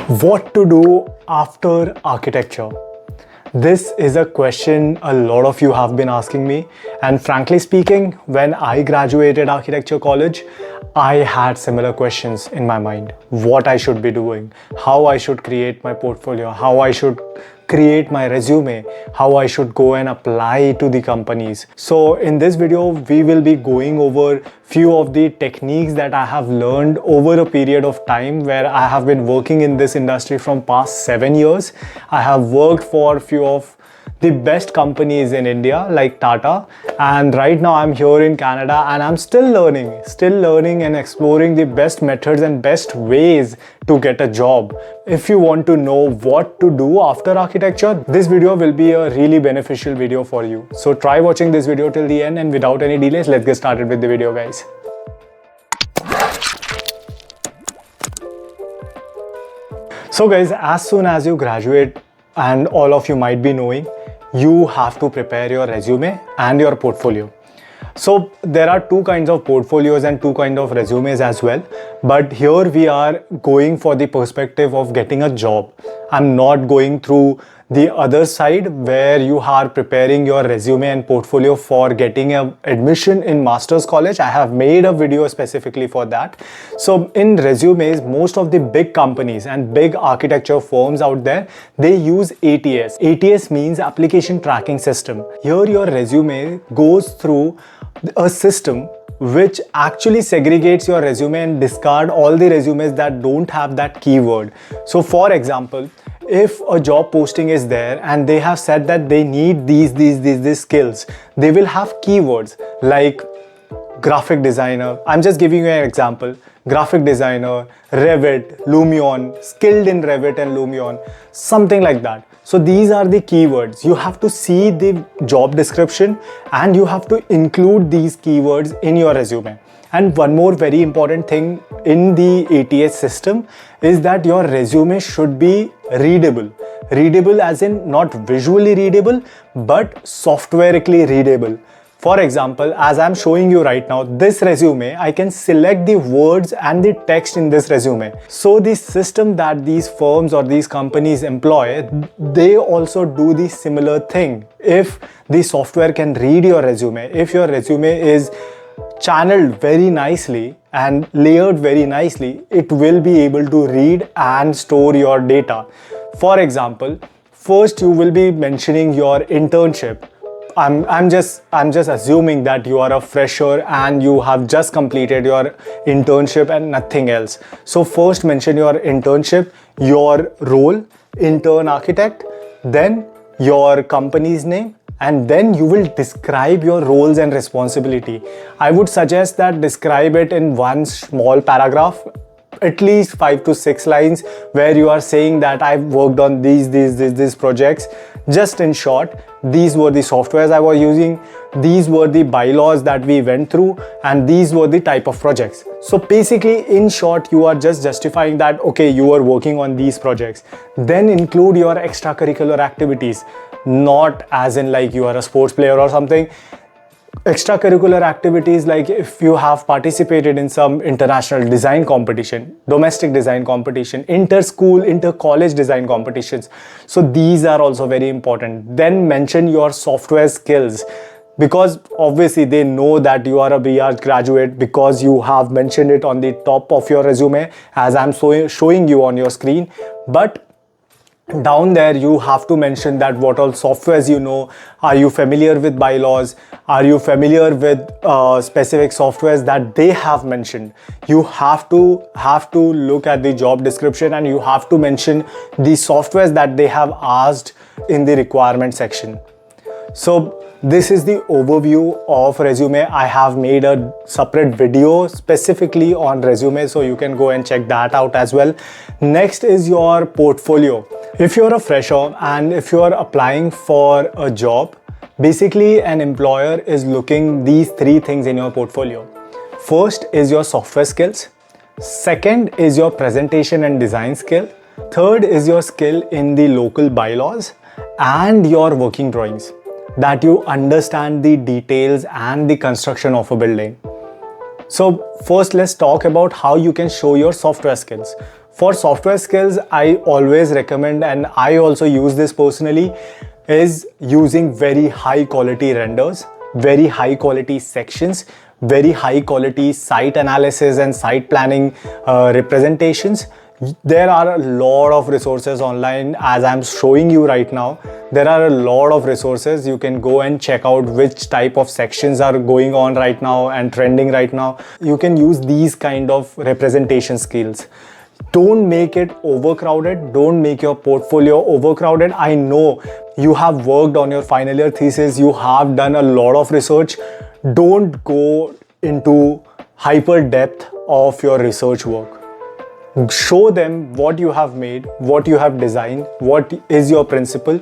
What to do after architecture? This is a question a lot of you have been asking me, and frankly speaking, when I graduated architecture college, I had similar questions in my mind. What I should be doing, how I should create my portfolio, how I should create my resume, how I should go and apply to the companies. So in this video, we will be going over few of the techniques that I have learned over a period of time where I have been working in this industry from past 7 years. I have worked for few of the best companies in India like Tata, and right now I'm here in Canada and I'm still learning and exploring the best methods and best ways to get a job. If you want to know what to do after architecture, this video will be a really beneficial video for you. So try watching this video till the end, and without any delays, let's get started with the video, guys. So guys, as soon as you graduate, and all of you might be knowing, you have to prepare your resume and your portfolio. So there are two kinds of portfolios and two kinds of resumes as well, but here we are going for the perspective of getting a job. I'm not going through the other side where you are preparing your resume and portfolio for getting an admission in master's college. I have made a video specifically for that. So in resumes, most of the big companies and big architecture firms out there, they use ATS. ATS means application tracking system. Here your resume goes through a system which actually segregates your resume and discard all the resumes that don't have that keyword. So for example, if a job posting is there and they have said that they need these skills, they will have keywords like graphic designer. I'm just giving you an example. Graphic designer, Revit, Lumion, skilled in Revit and Lumion, something like that. So these are the keywords. You have to see the job description and you have to include these keywords in your resume. And one more very important thing in the ATS system is that your resume should be readable. Readable as in not visually readable, but softwareically readable. For example, as I'm showing you right now, this resume, I can select the words and the text in this resume. So the system that these firms or these companies employ, they also do the similar thing. If the software can read your resume, if your resume is channeled very nicely and layered very nicely, it will be able to read and store your data. For example, first you will be mentioning your internship. I'm just assuming that you are a fresher and you have just completed your internship and nothing else. So first mention your internship, your role, intern architect, then your company's name, and then you will describe your roles and responsibility. I would suggest that describe it in one small paragraph, at least 5 to 6 lines, where you are saying that I've worked on these projects. Just in short, these were the softwares I was using, these were the bylaws that we went through, and these were the type of projects. So basically, in short, you are just justifying that, okay, you are working on these projects. Then include your extracurricular activities, not as in like you are a sports player or something. Extracurricular activities like if you have participated in some international design competition, domestic design competition, inter-school, inter-college design competitions. So these are also very important. Then mention your software skills, because obviously they know that you are a BR graduate because you have mentioned it on the top of your resume as I'm showing you on your screen. But down there you have to mention that what all softwares you know. Are you familiar with bylaws? Are you familiar with specific softwares that they have mentioned? You have to look at the job description and you have to mention the softwares that they have asked in the requirement section. So this is the overview of resume. I have made a separate video specifically on resume, so you can go and check that out as well. Next is your portfolio. If you're a fresher and if you're applying for a job, basically an employer is looking these 3 things in your portfolio. First is your software skills. Second is your presentation and design skill. Third is your skill in the local bylaws and your working drawings, that you understand the details and the construction of a building. So first let's talk about how you can show your software skills. For software skills, I always recommend, and I also use this personally, is using very high quality renders, very high quality sections, very high quality site analysis and site planning representations. There are a lot of resources online, as I'm showing you right now. There are a lot of resources. You can go and check out which type of sections are going on right now and trending right now. You can use these kind of representation skills. Don't make it overcrowded. Don't make your portfolio overcrowded. I know you have worked on your final year thesis. You have done a lot of research. Don't go into hyper depth of your research work. Show them what you have made, what you have designed, what is your principle.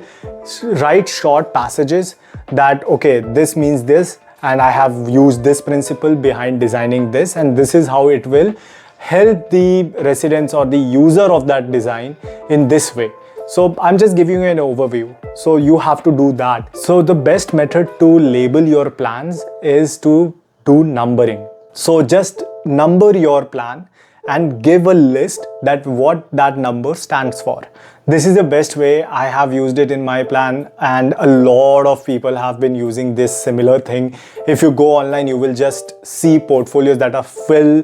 Write short passages that, okay, this means this, and I have used this principle behind designing this, and this is how it will help the residents or the user of that design in this way. So I'm just giving you an overview. So you have to do that. So the best method to label your plans is to do numbering. So just number your plan and give a list that what that number stands for. This is the best way. I have used it in my plan, and a lot of people have been using this similar thing. If you go online, you will just see portfolios that are full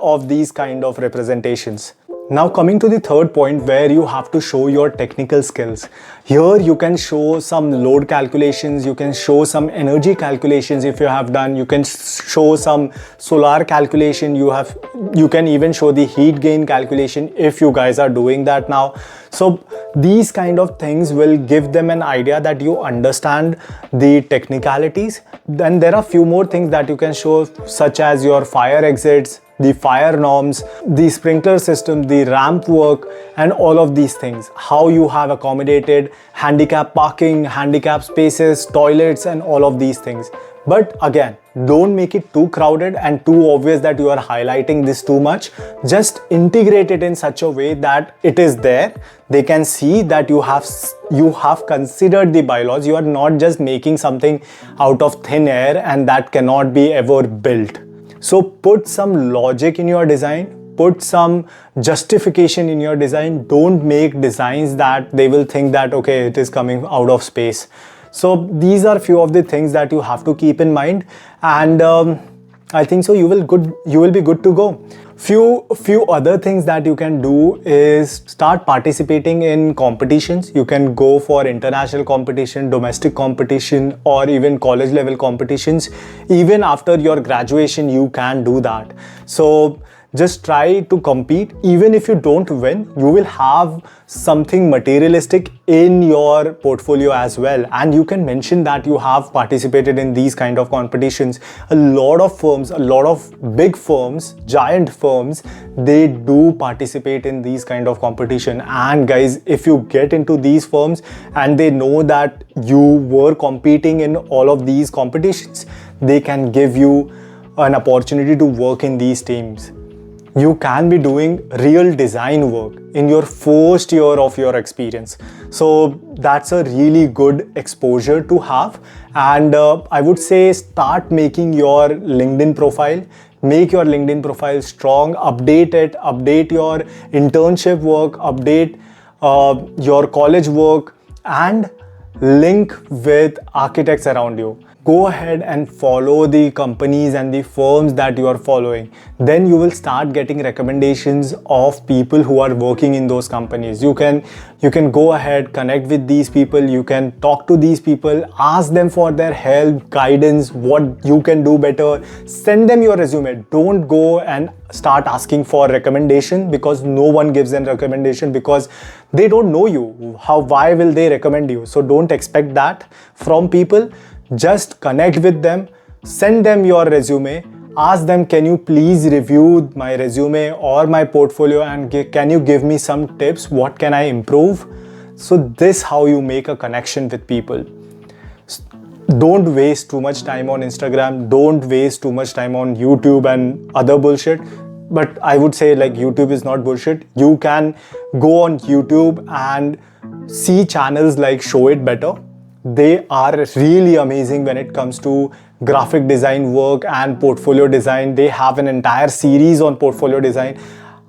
of these kind of representations. Now coming to the third point, where you have to show your technical skills. Here you can show some load calculations, you can show some energy calculations if you have done, you can show some solar calculation, you can even show the heat gain calculation if you guys are doing that now. So these kind of things will give them an idea that you understand the technicalities. Then there are few more things that you can show, such as your fire exits, the fire norms, the sprinkler system, the ramp work, and all of these things. How you have accommodated handicap parking, handicap spaces, toilets, and all of these things. But again, don't make it too crowded and too obvious that you are highlighting this too much. Just integrate it in such a way that it is there. They can see that you have considered the bylaws. You are not just making something out of thin air and that cannot be ever built. So put some logic in your design, put some justification in your design. Don't make designs that they will think that, okay, it is coming out of space. So these are few of the things that you have to keep in mind, and I think so you will be good to go. Few other things that you can do is start participating in competitions. You can go for international competition, domestic competition, or even college level competitions. Even after your graduation, you can do that. So just try to compete. Even if you don't win, you will have something materialistic in your portfolio as well, and you can mention that you have participated in these kind of competitions. A lot of firms, a lot of big firms, giant firms, they do participate in these kind of competition. And guys, if you get into these firms and they know that you were competing in all of these competitions, they can give you an opportunity to work in these teams. You can be doing real design work in your first year of your experience. So that's a really good exposure to have. And I would say start making your LinkedIn profile. Make your LinkedIn profile strong, update it, update your internship work, update your college work, and link with architects around you. Go ahead and follow the companies and the firms that you are following. Then you will start getting recommendations of people who are working in those companies. You can go ahead, connect with these people, you can talk to these people, ask them for their help, guidance, what you can do better. Send them your resume. Don't go and start asking for recommendation, because no one gives them recommendation because they don't know you. Why will they recommend you? So don't expect that from people. Just connect with them, send them your resume, ask them, can you please review my resume or my portfolio, and can you give me some tips? What can I improve? So this is how you make a connection with people. Don't waste too much time on Instagram. Don't waste too much time on YouTube and other bullshit. But I would say, like, YouTube is not bullshit. You can go on YouTube and see channels like Show It Better. They are really amazing when it comes to graphic design work and portfolio design. They have an entire series on portfolio design.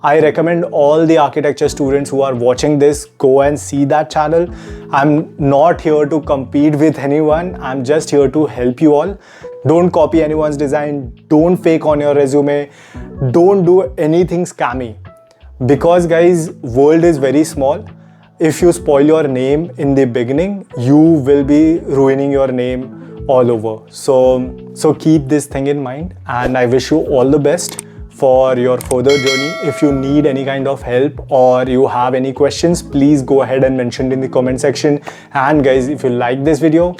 I recommend all the architecture students who are watching this go and see that channel. I'm not here to compete with anyone. I'm just here to help you all. Don't copy anyone's design. Don't fake on your resume. Don't do anything scammy. Because guys, world is very small. If you spoil your name in the beginning, you will be ruining your name all over. So keep this thing in mind, and I wish you all the best for your further journey. If you need any kind of help or you have any questions, please go ahead and mention it in the comment section. And guys, if you like this video,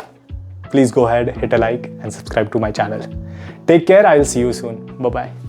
please go ahead, hit a like and subscribe to my channel. Take care. I'll see you soon. Bye bye.